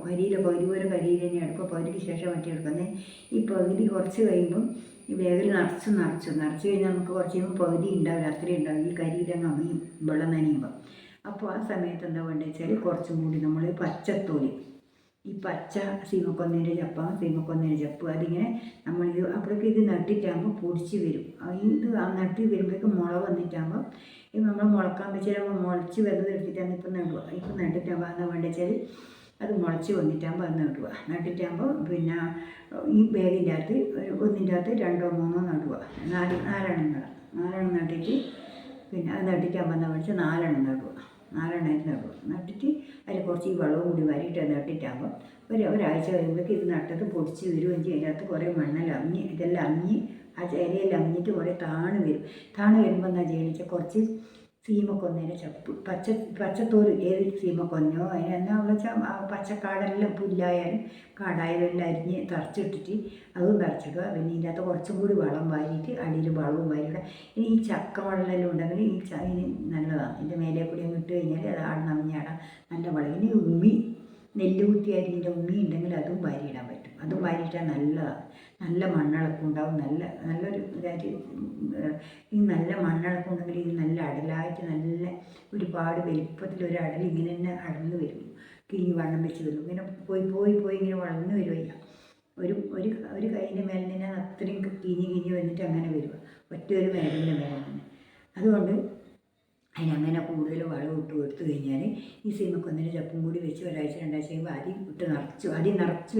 കരിയില പകുതി പോലെ കരിയില തന്നെ എടുക്കുക. പകുതിക്ക് ശേഷം മറ്റേ എടുക്കുന്നത്. ഈ പകുതി കുറച്ച് കഴിയുമ്പം ഈ ബാഗിൽ നിറച്ച് കഴിഞ്ഞാൽ നമുക്ക് കുറച്ച് കഴിയുമ്പോൾ പകുതി ഉണ്ടാവില്ല, അത്രയും ഉണ്ടാവും. ഈ കരിയിലങ്ങ് ഈ വെള്ളം നനയുമ്പോൾ. അപ്പോൾ ആ സമയത്ത് എന്താ വേണ്ടത് വെച്ചാൽ കുറച്ചും കൂടി നമ്മൾ പച്ചത്തോല്, ഈ പച്ച സീമക്കൊന്നേൻ്റെ ചപ്പ് അതിങ്ങനെ നമ്മൾ അപ്പോഴേക്ക് ഇത് നട്ടിട്ടാകുമ്പോൾ പൊടിച്ച് വരും. ഇത് നട്ടി വരുമ്പോഴേക്കും മുള വന്നിട്ടാകുമ്പോൾ ഇത് നമ്മൾ മുളക്കാൻ വെച്ചാൽ മുളച്ച് വരുന്നത് എടുത്തിട്ടാണ് ഇപ്പം നടുക. ഇപ്പം നട്ടിട്ടാകുമ്പോൾ എന്താ വേണ്ടത് വെച്ചാൽ അത് മുളച്ച് വന്നിട്ടാകുമ്പോൾ അത് നടുക. നട്ടിട്ടാകുമ്പോൾ പിന്നെ ഈ ബാഗിൻ്റെ അകത്ത് ഒന്നിൻ്റെ അകത്ത് 2 or 3 നടുക. 4 നട്ടിട്ട് പിന്നെ അത് നട്ടിട്ടാകുമ്പോൾ എന്താ വെച്ചാൽ 4 നടുക. 4 നടുക. നട്ടിട്ട് അതിൽ കുറച്ച് ഈ വെള്ളവും കൂടി വരിയിട്ട് നട്ടിട്ടാകുമ്പോൾ ഒരാഴ്ച കഴിയുമ്പോഴേക്ക് ഇത് നട്ടത് പൊടിച്ച് വരുകയും ചെയ്യും. അതിനകത്ത് കുറേ മണ്ണെല്ലാം ഇതെല്ലാം അങ്ങിഞ്ഞ് ആ ഇലയെല്ലാം അങ്ങിഞ്ഞിട്ട് കുറേ താണു വരുമ്പോൾ എന്താ ചെയ്യുന്നത് വെച്ചാൽ കുറച്ച് സീമക്കൊന്നേനെ ചപ്പ് പച്ചത്തോല്, ഏത് സീമക്കൊന്നോ അതിനെന്താ വെച്ചാൽ പച്ചക്കാടെല്ലാം പുല്ലായാലും കാടായാലും എല്ലാം അരിഞ്ഞ് തറച്ചിട്ടിട്ട് അതും തറച്ചിടുക. പിന്നെ ഇതിൻ്റെ അകത്ത് കുറച്ചും കൂടി വളം വാരിയിട്ട് അടിയിൽ വളവും വാരിയിടുക. ഇനി ഈ ചക്ക വെള്ളമെല്ലാം ഉണ്ടെങ്കിൽ ഇതിന് നല്ലതാണ്. ഇതിൻ്റെ മേലെ കൂടി അങ്ങ് ഇട്ട് കഴിഞ്ഞാൽ അത് ആട് നനഞ്ഞാടാം, നല്ല വളം. ഇനി നെല്ല് കുത്തി അരിഞ്ഞിൻ്റെ ഉമ്മി ഉണ്ടെങ്കിൽ അതും വാരിയിടാൻ പറ്റും. അതും വാരിയിട്ടാൽ നല്ലതാണ്. നല്ല മണ്ണിളക്കം ഉണ്ടാവും. നല്ലൊരു ഈ നല്ല മണ്ണിളക്കം ഉണ്ടെങ്കിൽ ഇത് നല്ല അടലായിട്ട് നല്ല ഒരുപാട് വലിപ്പത്തിലൊരു അടൽ ഇങ്ങനെ തന്നെ അടർന്ന് വരും. കിഞ്ഞ് വണ്ണം വെച്ച് വരും. ഇങ്ങനെ പോയി ഇങ്ങനെ വളർന്ന് വരുവയ്യ. ഒരു കൈൻ്റെ മേലെ തന്നെ അത്രയും കിഞ്ഞ് വന്നിട്ട് അങ്ങനെ വരിക. ഒറ്റ ഒരു മേലിൻ്റെ മേലെ തന്നെ. അതുകൊണ്ട് അതിനങ്ങനെ കൂടുതൽ വളം ഇട്ട് കൊടുത്തു കഴിഞ്ഞാൽ ഈ സീമക്കൊന്നിൻ്റെ ചപ്പും കൂടി വെച്ച് ഒരാഴ്ച 2 ആഴ്ച കഴിയുമ്പോൾ ആദ്യം നിറച്ച്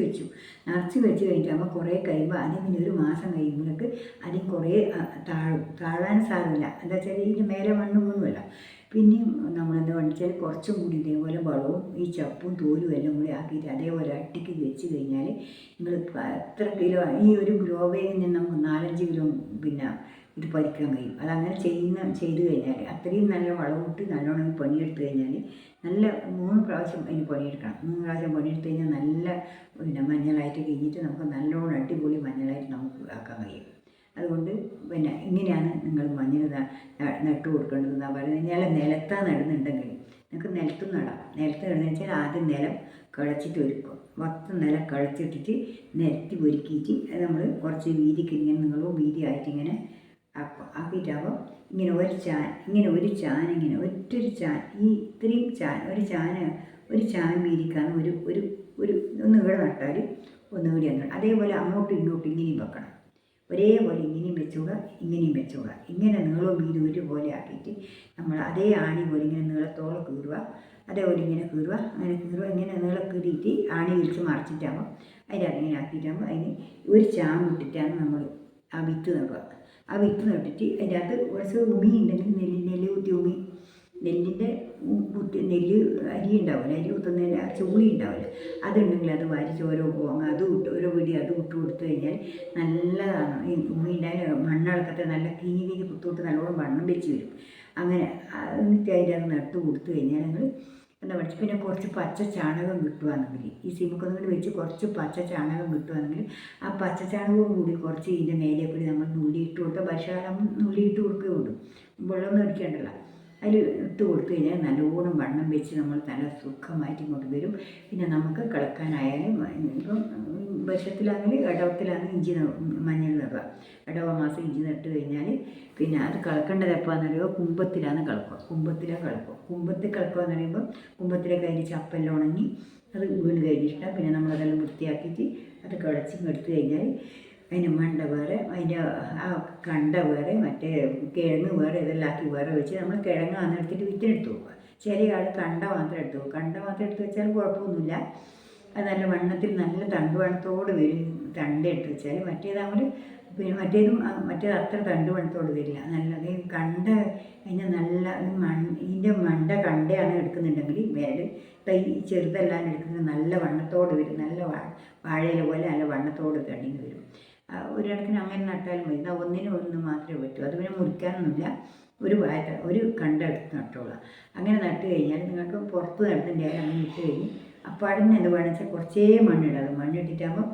വെച്ച് കഴിഞ്ഞിട്ടാകുമ്പോൾ കുറേ കഴിയുമ്പോൾ ആദ്യം പിന്നെ ഒരു മാസം കഴിയുമ്പോഴേക്ക് ആദ്യം കുറേ താഴാൻ സാരമില്ല. എന്താ വെച്ചാൽ ഇതിൻ്റെ മേലെ മണ്ണ് പോകുന്നില്ല. പിന്നെയും നമ്മളെന്താ വെച്ചാൽ കുറച്ചും കൂടി ഇതേപോലെ വളവും ഈ ചപ്പും തോലും എല്ലാം കൂടി ആക്കിയിട്ട് അതേപോലെ അട്ടിക്ക് വെച്ച് കഴിഞ്ഞാൽ നിങ്ങൾ എത്ര കിലോ ഈ ഒരു ഗ്രോ ബാഗിൽ നിന്ന് നമുക്ക് 4-5 കിലോ പിന്നെ ഇത് പറിക്കാൻ കഴിയും. അതങ്ങനെ ചെയ്ത് കഴിഞ്ഞാൽ അത്രയും നല്ല വളമിട്ട് നല്ലോണം പണിയെടുത്ത് കഴിഞ്ഞാൽ നല്ല 3 പ്രാവശ്യം അതിന് പണിയെടുക്കണം. 3 പ്രാവശ്യം പണിയെടുത്ത് കഴിഞ്ഞാൽ നല്ല പിന്നെ മഞ്ഞളായിട്ട് കഴിഞ്ഞിട്ട് നമുക്ക് നല്ലോണം അടിപൊളി മഞ്ഞളായിട്ട് നമുക്ക് ആക്കാൻ കഴിയും. അതുകൊണ്ട് പിന്നെ ഇങ്ങനെയാണ് നിങ്ങൾ മഞ്ഞൾ നട്ടു കൊടുക്കേണ്ടതെന്നാണ് പറയുന്നത്. നിലത്താണ് നടുന്നുണ്ടെങ്കിൽ നിങ്ങൾക്ക് നിലത്തും നടാം. നിലത്ത് നടുന്നത് വെച്ചാൽ ആദ്യം നിലം കിളച്ചിട്ട് ഒരുക്കും. മൊത്തം നിലം കിളച്ചിട്ടിട്ട് നിരത്തി ഒരുക്കിയിട്ട് അത് നമ്മൾ കുറച്ച് വീതിക്ക് ഇങ്ങനെ നിങ്ങളും വീതിയായിട്ട് ഇങ്ങനെ ആക്കിയിട്ടാകുമ്പോൾ ഇങ്ങനെ ഒരു ചാൻ ഒറ്റൊരു ചാൻ ഈ ഇത്രയും ഒരു ചാൻ വീതിക്കാണ് ഒരു ഒന്ന് ഇവിടെ നട്ടാൽ ഒന്ന് ഇവിടെ നട്ടാൽ അതേപോലെ അങ്ങോട്ടും ഇങ്ങോട്ടും ഇങ്ങനെയും വെക്കണം. ഒരേപോലെ ഇങ്ങനെയും വെച്ചുകൂടാ. ഇങ്ങനെ നീളവും വീതി ഒരുപോലെ ആക്കിയിട്ട് നമ്മൾ അതേ ആണി പോലെ ഇങ്ങനെ നീളത്തോളം കീറുക. അതേപോലെ ഇങ്ങനെ ഇങ്ങനെ നീളം കീറിയിട്ട് ആണി വിരിച്ച് മറിച്ചിട്ടാകുമ്പോൾ അതിനകത്ത് ഇങ്ങനെ ആക്കിയിട്ടാകുമ്പോൾ അതിന് ഒരു ചാൻ വിട്ടിട്ടാണ് നമ്മൾ ആ വിത്ത് നടുക. ആ വിത്ത് നട്ടിട്ട് അതിൻ്റെ അകത്ത് കുറച്ച് ഉമി ഉണ്ടെങ്കിൽ നെല്ല് കുത്തി ഉമി, നെല്ലിൻ്റെ നെല്ല് അരി ഉണ്ടാവില്ല, അരി കുത്തുന്നതിൻ്റെ ചൂളി ഉണ്ടാവില്ല, അതുണ്ടെങ്കിൽ അത് വാരിച്ച് ഓരോ പോങ്ങ ഓരോ പിടി അത് ഇട്ട് കൊടുത്തു കഴിഞ്ഞാൽ നല്ലതാണ്. ഈ ഉമി ഉണ്ടായാലും മണ്ണിളക്കത്തെ നല്ല കീഞ്ഞ് കുത്തുകൊടുത്ത് നല്ലോണം വണ്ണം വെച്ച് വരും. അങ്ങനെ എന്നിട്ട് അതിൻ്റെ അത് നട്ട് കൊടുത്തു കഴിഞ്ഞാൽ നിങ്ങൾ എന്താ പറയുക. പിന്നെ കുറച്ച് പച്ച ചാണകം കിട്ടുകയാണെങ്കിൽ ഈ സീമക്കൊന്നുകൂടി വെച്ച് കുറച്ച് പച്ച ചാണകം കിട്ടുകയാണെങ്കിൽ ആ പച്ച ചാണകവും കൂടി കുറച്ച് ഇതിൻ്റെ മേലെ കൂടി നമ്മൾ നുള്ളിയിട്ട് കൊടുത്താൽ വർഷകാലം നുള്ളിയിട്ട് കൊടുക്കുകയുള്ളൂ. വെള്ളമൊന്നും അടിക്കേണ്ടല്ല. അതിൽ ഇട്ട് കൊടുത്തു കഴിഞ്ഞാൽ നല്ലോണം വണ്ണം വെച്ച് നമ്മൾ നല്ല സുഖമായിട്ട് ഇങ്ങോട്ട് വരും. പിന്നെ നമുക്ക് കിളക്കാനായാലും ഇപ്പം വർഷത്തിലാണെങ്കിൽ ഇടവത്തിലാണ് മഞ്ഞൾ നടുക. ഇടവ മാസം ഇഞ്ചി നട്ട് കഴിഞ്ഞാൽ പിന്നെ അത് കിളക്കേണ്ടത് എപ്പോഴാണെന്ന് പറയുമ്പോൾ കുമ്പത്തിലാണ് കിളക്കുക. കുമ്പത്തിൽ കിളക്കുക എന്ന് പറയുമ്പോൾ കുമ്പത്തിലേക്ക് അതിൻ്റെ ചപ്പെല്ലാം ഉണങ്ങി അത് വീണ് കഴിഞ്ഞിട്ടാണ് പിന്നെ നമ്മളതെല്ലാം വൃത്തിയാക്കിയിട്ട് അത് കിളച്ചും എടുത്തു കഴിഞ്ഞാൽ അതിന് മണ്ട വേറെ അതിൻ്റെ ആ കണ്ട വേറെ മറ്റേ കിഴങ്ങ് വേറെ ഇതെല്ലാം ആക്കി വേറെ വെച്ച് നമ്മൾ കിഴങ്ങ് എടുത്തിട്ട് വിത്തിനെടുത്ത് പോകുക. ചില ആൾ കണ്ട മാത്രം എടുത്ത് പോകും. കണ്ട മാത്രം എടുത്ത് വെച്ചാൽ കുഴപ്പമൊന്നുമില്ല. അത് നല്ല വണ്ണത്തിൽ നല്ല തണ്ട് വണ്ണത്തോട് വരും. തണ്ട് എടുത്ത് വെച്ചാൽ മറ്റേതാകുമ്പോൾ പിന്നെ മറ്റേത് അത്ര തണ്ട് വണ്ണത്തോട് വരില്ല. നല്ലത് കണ്ട അതിൻ്റെ നല്ല ഇതിൻ്റെ മണ്ട കണ്ടയാണ് എടുക്കുന്നുണ്ടെങ്കിൽ വേറെ തൈ ചെറുതെല്ലാം എടുക്കുന്നത് നല്ല വണ്ണത്തോട് വരും. നല്ല വാഴയില പോലെ നല്ല വണ്ണത്തോട് തടിഞ്ഞ് വരും. ഒരു കണക്കിന് അങ്ങനെ നട്ടാലും മതി. ഒന്നിന് മാത്രമേ പറ്റൂ. അത് പിന്നെ മുറിക്കാനൊന്നുമില്ല. ഒരു കണ്ട എടുത്ത് നട്ടോളാം. അങ്ങനെ നട്ട് കഴിഞ്ഞാൽ നിങ്ങൾക്ക് പുറത്ത് നടുന്നതിൻ്റെ അങ്ങനെ ഇട്ട് കഴിഞ്ഞ് അപ്പാടിന് എന്ത് വേണമെന്ന് വെച്ചാൽ കുറച്ചേ മണ്ണിടാതെ മണ്ണിട്ടിട്ടാകുമ്പോൾ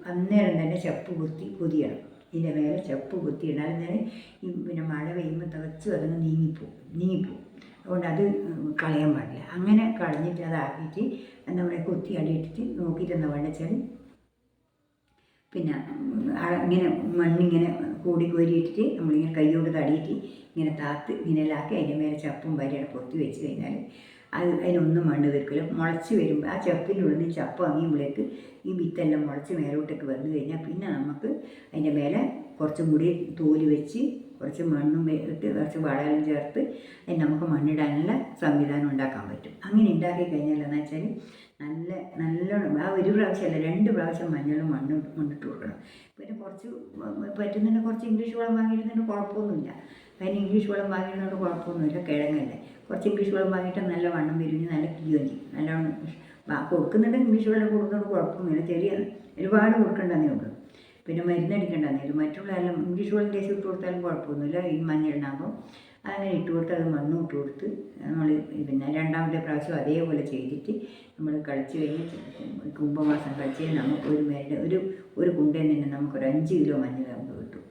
അന്നേരം തന്നെ ചപ്പ് കുതിയണം. ഇതിൻ്റെ മേലെ ചപ്പ് കുത്തിയിടാൻ നേരം ഈ പിന്നെ മഴ പെയ്യുമ്പോൾ തിളച്ചു അതങ്ങ് നീങ്ങിപ്പോവും. അതുകൊണ്ട് അത് കളയാൻ പാടില്ല. അങ്ങനെ കളഞ്ഞിട്ട് അതാക്കിയിട്ട് നമ്മളെ കൊത്തി അടിയിട്ടിട്ട് നോക്കിയിട്ട് എന്താ വേണ്ട വെച്ചാൽ പിന്നെ ഇങ്ങനെ മണ്ണിങ്ങനെ കൂടി കോരിയിട്ടിട്ട് നമ്മളിങ്ങനെ കൈകൊണ്ട് തടിയിട്ട് ഇങ്ങനെ താത്ത് ഇങ്ങനെയാക്കി അതിൻ്റെ മേലെ ചപ്പും വരിയാണ് പൊത്തി വെച്ച് കഴിഞ്ഞാൽ അതിനൊന്നും മണ്ണ് വെക്കില്ല. മുളച്ച് വരുമ്പോൾ ആ ചപ്പിൻ്റെ ഉള്ളിൽ നിന്ന് ചപ്പ് വാങ്ങിയുമ്പോഴേക്ക് ഈ വിത്തെല്ലാം മുളച്ച് മേലോട്ടേക്ക് വന്നു കഴിഞ്ഞാൽ പിന്നെ നമുക്ക് അതിൻ്റെ മേലെ കുറച്ചും കൂടി തോല് വെച്ച് കുറച്ച് മണ്ണും ഇട്ട് കുറച്ച് വളമെല്ലാം ചേർത്ത് നമുക്ക് മണ്ണിടാനുള്ള സംവിധാനം ഉണ്ടാക്കാൻ പറ്റും. അങ്ങനെ ഉണ്ടാക്കി കഴിഞ്ഞാൽ എന്ന് വെച്ചാൽ നല്ലോണം ആ ഒരു പ്രാവശ്യമല്ല 2 പ്രാവശ്യം മഞ്ഞളും മണ്ണിട്ട് കൊടുക്കണം. പിന്നെ കുറച്ച് പറ്റുന്നുണ്ട് കുറച്ച് ഇംഗ്ലീഷ് വളം വാങ്ങിയിരുന്നുണ്ട് കുഴപ്പമൊന്നുമില്ല. അതിന് ഇംഗ്ലീഷ് വളം വാങ്ങിയിരുന്നതുകൊണ്ട് കുഴപ്പമൊന്നുമില്ല. കിഴങ്ങല്ലേ, കുറച്ച് ഇംഗ്ലീഷ് വളം വാങ്ങിയിട്ട് നല്ല വണ്ണം വിരിഞ്ഞ് നല്ല കിളിയും ചെയ്യും. നല്ലോണം കൊടുക്കുന്നുണ്ട് ഇംഗ്ലീഷ് വളം കൊടുക്കുന്നതുകൊണ്ട് കുഴപ്പമൊന്നുമില്ല. ചെറിയ ഒരുപാട് കൊടുക്കേണ്ടതേ ഉള്ളൂ. പിന്നെ മരുന്നടിക്കേണ്ടതേ മറ്റുള്ള എല്ലാം ഇംഗ്ലീഷ് വളം ദേശം ഇട്ട് കൊടുത്താലും കുഴപ്പമൊന്നുമില്ല. ഈ മഞ്ഞളിനാകുമ്പോൾ അങ്ങനെ ഇട്ട് കൊടുത്ത് അത് മണ്ണും ഇട്ട് കൊടുത്ത് നമ്മൾ പിന്നെ 2ാമത്തെ പ്രാവശ്യം അതേപോലെ ചെയ്തിട്ട് നമ്മൾ കളിച്ച് കഴിഞ്ഞ് കുംഭമാസം കളിച്ച് കഴിഞ്ഞാൽ നമുക്ക് ഒരു കുണ്ടയിൽ തന്നെ നമുക്കൊരു 5 കിലോ മഞ്ഞൾ നമുക്ക് കിട്ടും.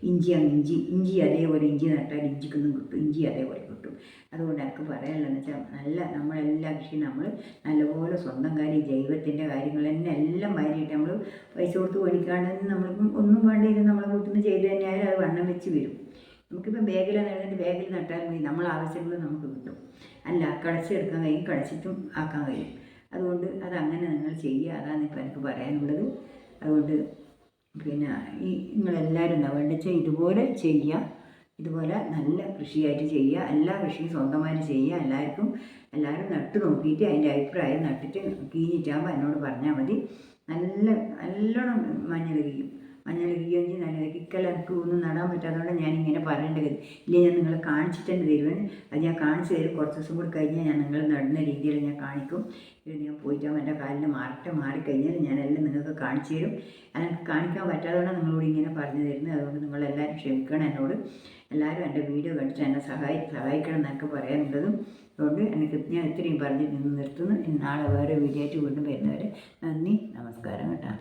ഇഞ്ചി അതേപോലെ ഇഞ്ചി നട്ടാൽ ഇഞ്ചിക്കൊന്നും കിട്ടും. ഇഞ്ചി അതേപോലെ കിട്ടും. അതുകൊണ്ട് എനിക്ക് പറയാനുള്ളതെന്ന് വെച്ചാൽ നമ്മളെല്ലാ കൃഷിയും നമ്മൾ നല്ലപോലെ സ്വന്തം കാര്യം ജൈവത്തിൻ്റെ കാര്യങ്ങൾ തന്നെ എല്ലാം വാരിയിട്ട് നമ്മൾ പൈസ കൊടുത്ത് മേടിക്കാണ്ട് നമ്മളിപ്പം ഒന്നും വേണ്ടിയിട്ട് നമ്മളെ വീട്ടിൽ നിന്ന് ചെയ്ത് കഴിഞ്ഞാൽ അത് വണ്ണം വെച്ച് വരും. നമുക്കിപ്പോൾ ബാഗിൽ നടുന്നത് ബാഗിൽ നട്ടാൽ മതി, നമ്മളെ ആവശ്യങ്ങൾ നമുക്ക് കിട്ടും. അല്ല കളച്ചെടുക്കാൻ കഴിയും, കളച്ചിട്ടും ആക്കാൻ കഴിയും. അതുകൊണ്ട് അതങ്ങനെ നിങ്ങൾ ചെയ്യുക. അതാണ് ഇപ്പോൾ എനിക്ക് പറയാനുള്ളത്. അതുകൊണ്ട് പിന്നെ നിങ്ങളെല്ലാവരും എന്താ വേണ്ടത് വെച്ചാൽ ഇതുപോലെ ചെയ്യുക. ഇതുപോലെ നല്ല കൃഷിയായിട്ട് ചെയ്യുക. എല്ലാ കൃഷിയും സ്വന്തമായിട്ട് ചെയ്യുക. എല്ലാവരും നട്ട് നോക്കിയിട്ട് അതിൻ്റെ അഭിപ്രായം നട്ടിട്ട് കീഞ്ഞിട്ടാകുമ്പോൾ എന്നോട് പറഞ്ഞാൽ മതി. നല്ലോണം മഞ്ഞൾ കീയുകയും നല്ല കിക്കെല്ലാം എനിക്ക് ഒന്നും നടാൻ പറ്റാത്തതുകൊണ്ട് ഞാനിങ്ങനെ പറയേണ്ടത്. ഇല്ലെങ്കിൽ ഞാൻ നിങ്ങളെ കാണിച്ചിട്ട് തന്നെ തരുവാണ്. അത് ഞാൻ കാണിച്ചു തരും. കുറച്ച് ദിവസം കൂടി കഴിഞ്ഞാൽ ഞാൻ നിങ്ങൾ നടുന്ന രീതിയിൽ ഞാൻ കാണിക്കും. ഇത് ഞാൻ പോയിട്ടാകുമ്പോൾ എൻ്റെ കാലിന് മാറിക്കഴിഞ്ഞാൽ ഞാനെല്ലാം നിങ്ങൾക്ക് കാണിച്ചു തരും. എനിക്ക് കാണിക്കാൻ പറ്റാത്തതുകൊണ്ടാണ് നിങ്ങളോട് ഇങ്ങനെ പറഞ്ഞു തരുന്നത്. അതുകൊണ്ട് നിങ്ങളെല്ലാവരും ക്ഷമിക്കണം എന്നോട്. എല്ലാവരും എൻ്റെ വീഡിയോ കണ്ടിട്ട് എന്നെ സഹായിക്കണം എന്നൊക്കെ പറയാനുള്ളതും. അതുകൊണ്ട് ഞാൻ ഇത്രയും പറഞ്ഞ് നിന്ന് നിർത്തുന്നു. നാളെ വേറെ വീഡിയോ ആയിട്ട് വീണ്ടും വരുന്നവരെ നന്ദി, നമസ്കാരം കേട്ടോ.